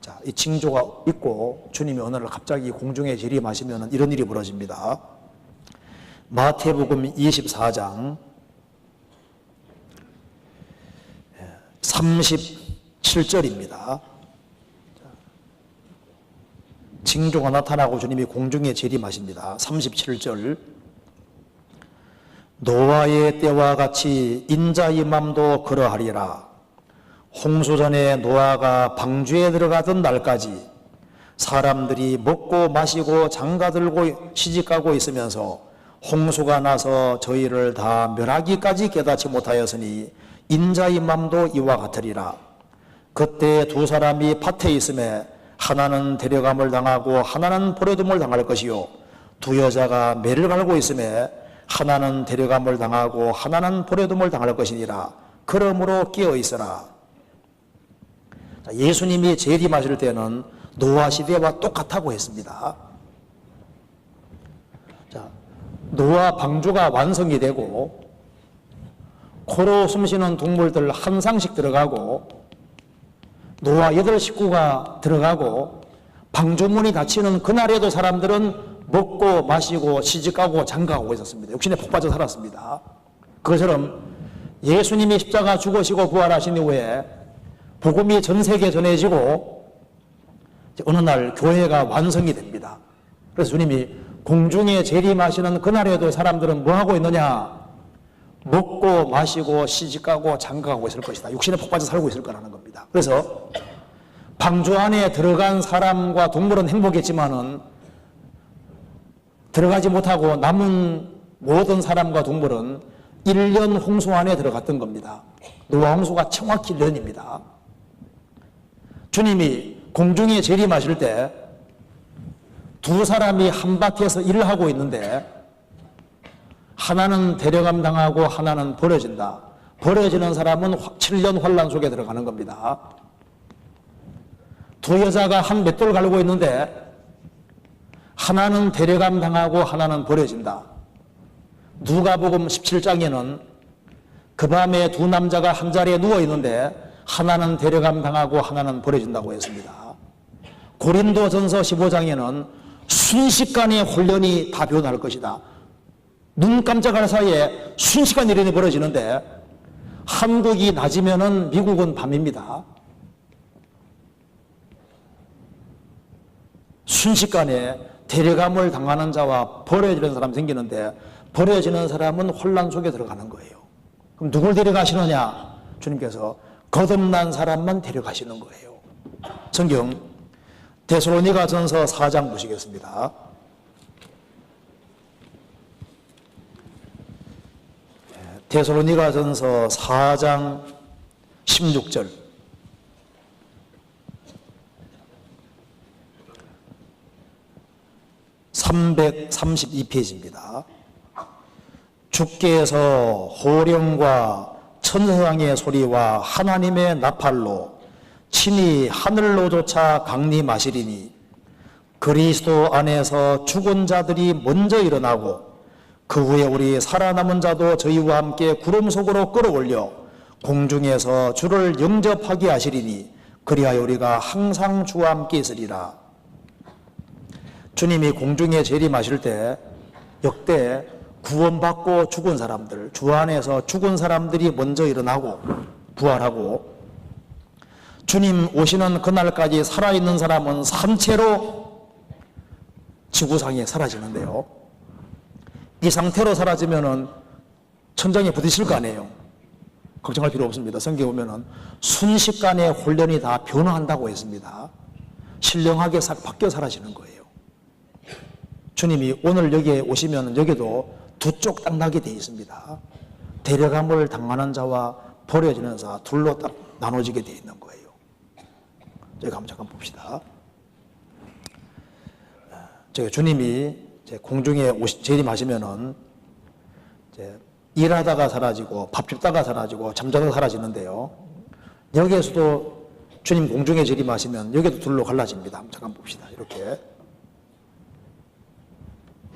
자, 이 징조가 있고 주님이 어느 날 갑자기 공중에 재림하시면 이런 일이 벌어집니다. 마태복음 24장 37절입니다. 징조가 나타나고 주님이 공중에 재림하십니다. 37절. 노아의 때와 같이 인자의 맘도 그러하리라. 홍수 전에 노아가 방주에 들어가던 날까지 사람들이 먹고 마시고 장가들고 시집가고 있으면서 홍수가 나서 저희를 다 멸하기까지 깨닫지 못하였으니 인자의 맘도 이와 같으리라. 그때 두 사람이 밭에 있음에 하나는 데려감을 당하고 하나는 버려둠을 당할 것이요, 두 여자가 매를 갈고 있음에 하나는 데려감을 당하고 하나는 버려둠을 당할 것이니라. 그러므로 깨어 있으라. 예수님이 재림하실 때는 노아 시대와 똑같다고 했습니다. 자, 노아 방주가 완성이 되고 코로 숨쉬는 동물들 한 상씩 들어가고 노아 8식구가 들어가고 방주문이 닫히는 그날에도 사람들은 먹고 마시고 시집가고 장가가고 있었습니다. 욕심에 푹 빠져 살았습니다. 그것처럼 예수님이 십자가 죽으시고 부활하신 이후에 복음이 전 세계에 전해지고 어느 날 교회가 완성이 됩니다. 그래서 주님이 공중에 재림하시는 그날에도 사람들은 뭐하고 있느냐? 먹고 마시고 시집가고 장가가고 있을 것이다. 육신에 푹 빠져 살고 있을 거라는 겁니다. 그래서 방주 안에 들어간 사람과 동물은 행복했지만은 들어가지 못하고 남은 모든 사람과 동물은 1년 홍수 안에 들어갔던 겁니다. 노아 홍수가 정확히 1년입니다. 주님이 공중에 재림하실 때 두 사람이 한 밭에서 일을 하고 있는데 하나는 데려감 당하고 하나는 버려진다. 버려지는 사람은 7년 환란 속에 들어가는 겁니다. 두 여자가 한 맷돌 갈고 있는데 하나는 데려감 당하고 하나는 버려진다. 누가복음 17장에는 그 밤에 두 남자가 한 자리에 누워 있는데 하나는 데려감 당하고 하나는 버려진다고 했습니다. 고린도전서 15장에는 순식간에 혼련이 다 변할 것이다. 눈 깜짝할 사이에 순식간에 일이 벌어지는데 한국이 낮이면은 미국은 밤입니다. 순식간에 데려감을 당하는 자와 버려지는 사람 생기는데 버려지는 사람은 혼란 속에 들어가는 거예요. 그럼 누굴 데려가시느냐? 주님께서 거듭난 사람만 데려가시는 거예요. 성경 데살로니가전서 4장 보시겠습니다. 데살로니가전서 4장 16절. (332페이지입니다) 주께서 호령과 천사장의 소리와 하나님의 나팔로 친히 하늘로조차 강림하시리니 그리스도 안에서 죽은 자들이 먼저 일어나고 그 후에 우리 살아남은 자도 저희와 함께 구름 속으로 끌어올려 공중에서 주를 영접하게 하시리니 그리하여 우리가 항상 주와 함께 있으리라. 주님이 공중에 재림하실 때 역대 구원받고 죽은 사람들, 주 안에서 죽은 사람들이 먼저 일어나고 부활하고 주님 오시는 그날까지 살아있는 사람은 산채로 지구상에 사라지는데요. 이 상태로 사라지면은 천장에 부딪힐 거 아니에요. 걱정할 필요 없습니다. 성경에 보면은 순식간에 혼련이 다 변화한다고 했습니다. 신령하게 바뀌어 사라지는 거예요. 주님이 오늘 여기에 오시면 여기도 두 쪽 딱 나게 되어 있습니다. 데려감을 당하는 자와 버려지는 자 둘로 딱 나눠지게 되어 있는 거예요. 저희가 한번 잠깐 봅시다. 주님이 공중에 재림하시면은 일하다가 사라지고 밥 줍다가 사라지고 잠자다가 사라지는데요. 여기에서도 주님 공중에 재림하시면 여기도 둘로 갈라집니다. 한번 잠깐 봅시다. 이렇게.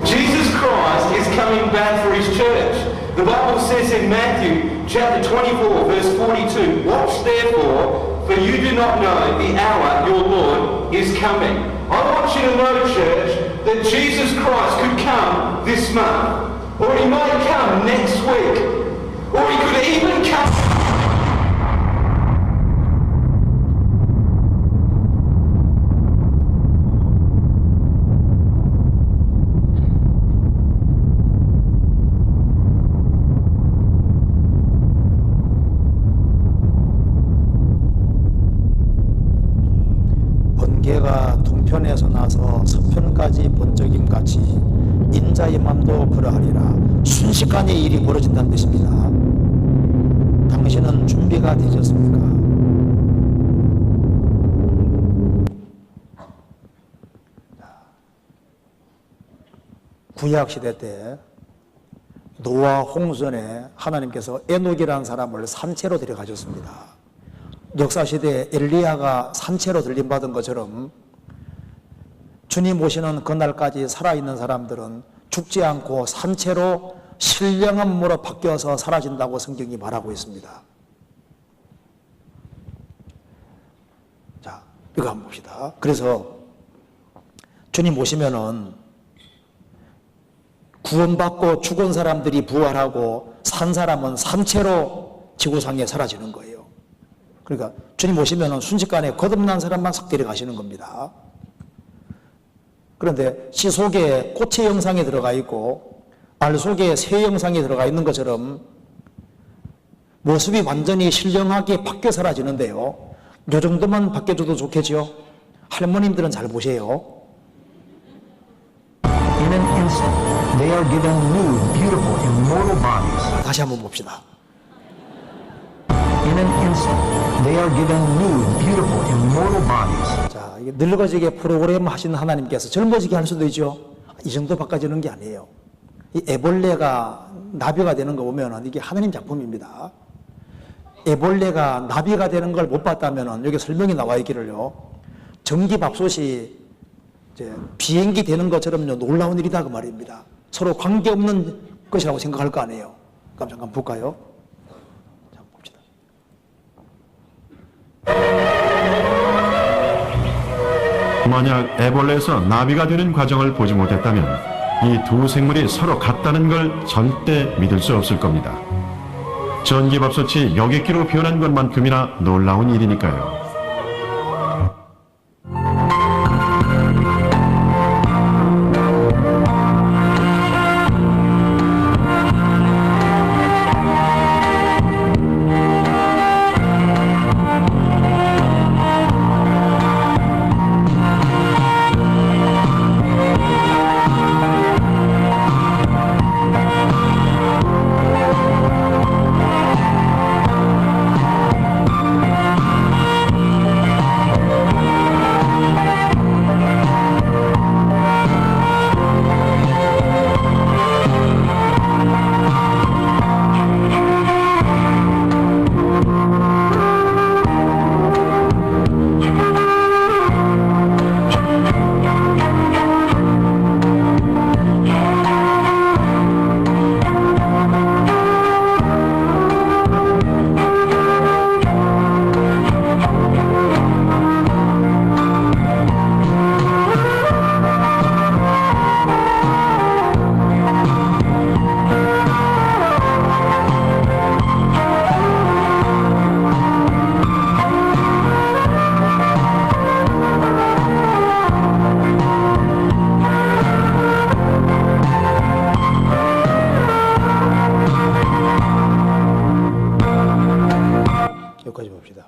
Jesus Christ is coming back for his church. The Bible says in Matthew chapter 24 verse 42, watch therefore, for you do not know the hour your Lord is coming. I want you to know, church, that Jesus Christ could come this month, or he might come next week, or he could even come. 번개가 동편에서 나서 서편까지 번쩍임 같이 인자의 맘도 그러하리라. 순식간에 일이 벌어진다는 뜻입니다. 당신은 준비가 되셨습니까? 구약 시대 때 노아 홍수전에 하나님께서 에녹이라는 사람을 산채로 데려가셨습니다. 역사시대에 엘리야가 산채로 들림받은 것처럼 주님 오시는 그날까지 살아있는 사람들은 죽지 않고 산채로 신령한 몸으로 바뀌어서 사라진다고 성경이 말하고 있습니다. 자, 이거 한번 봅시다. 그래서 주님 오시면은 구원받고 죽은 사람들이 부활하고 산 사람은 산채로 지구상에 사라지는 거예요. 그러니까 주님 오시면 순식간에 거듭난 사람만 싹 데려가시는 겁니다. 그런데 씨 속에 꽃의 형상이 들어가 있고 알 속에 새 형상이 들어가 있는 것처럼 모습이 완전히 신령하게 바뀌어 사라지는데요. 이 정도만 바뀌어줘도 좋겠죠. 할머님들은 잘 보세요. In an instant, they are given new, beautiful, immortal bodies. 다시 한번 봅시다. In an instant, they are given new, beautiful, immortal bodies. 자, 이게 늙어지게 프로그램 하신 하나님께서 젊어지게 할 수도 있죠. 이 정도 바꿔지는 게 아니에요. 이 애벌레가 나비가 되는 거 보면은 이게 하나님 작품입니다. 애벌레가 나비가 되는 걸 못 봤다면은 여기 설명이 나와 있기를요. 전기밥솥이 이제 비행기 되는 것처럼요 놀라운 일이다 그 말입니다. 서로 관계없는 것이라고 생각할 거 아니에요. 그럼 잠깐 볼까요? 잠깐 봅시다. 만약 애벌레에서 나비가 되는 과정을 보지 못했다면 이 두 생물이 서로 같다는 걸 절대 믿을 수 없을 겁니다. 전기밥솥이 여객기로 변한 것만큼이나 놀라운 일이니까요. 여기까지 봅시다.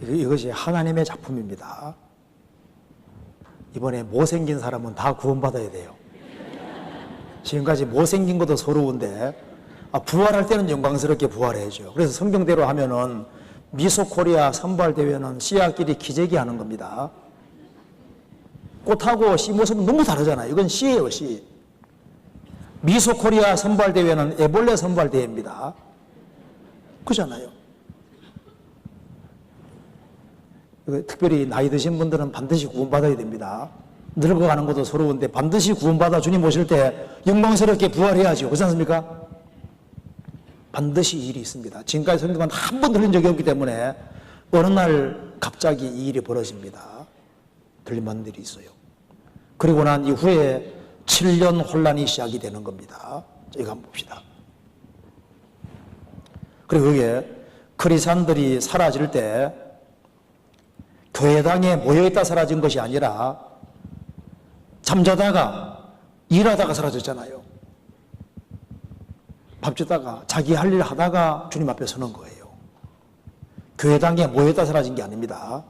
이것이 하나님의 작품입니다. 이번에 못생긴 사람은 다 구원받아야 돼요. 지금까지 못생긴 것도 서러운데 부활할 때는 영광스럽게 부활해야죠. 그래서 성경대로 하면은 미소코리아 선발대회는 씨앗끼리 기재기 하는 겁니다. 꽃하고 씨 모습은 너무 다르잖아요. 이건 씨예요, 씨. 미소코리아 선발대회는 애벌레 선발대회입니다. 그잖아요. 특별히 나이 드신 분들은 반드시 구원받아야 됩니다. 늙어가는 것도 서러운데 반드시 구원받아 주님 오실 때 영광스럽게 부활해야죠. 그렇지 않습니까? 반드시 이 일이 있습니다. 지금까지 성경은 한 번 들린 적이 없기 때문에 어느 날 갑자기 이 일이 벌어집니다. 들림받는 일이 있어요. 그리고 난 이후에 7년 혼란이 시작이 되는 겁니다. 이거 한번 봅시다. 그리고 그게 크리스찬들이 사라질 때 교회당에 모여있다 사라진 것이 아니라 잠자다가 일하다가 사라졌잖아요. 밥 짓다가 자기 할 일 하다가 주님 앞에 서는 거예요. 교회당에 모여있다 사라진 게 아닙니다.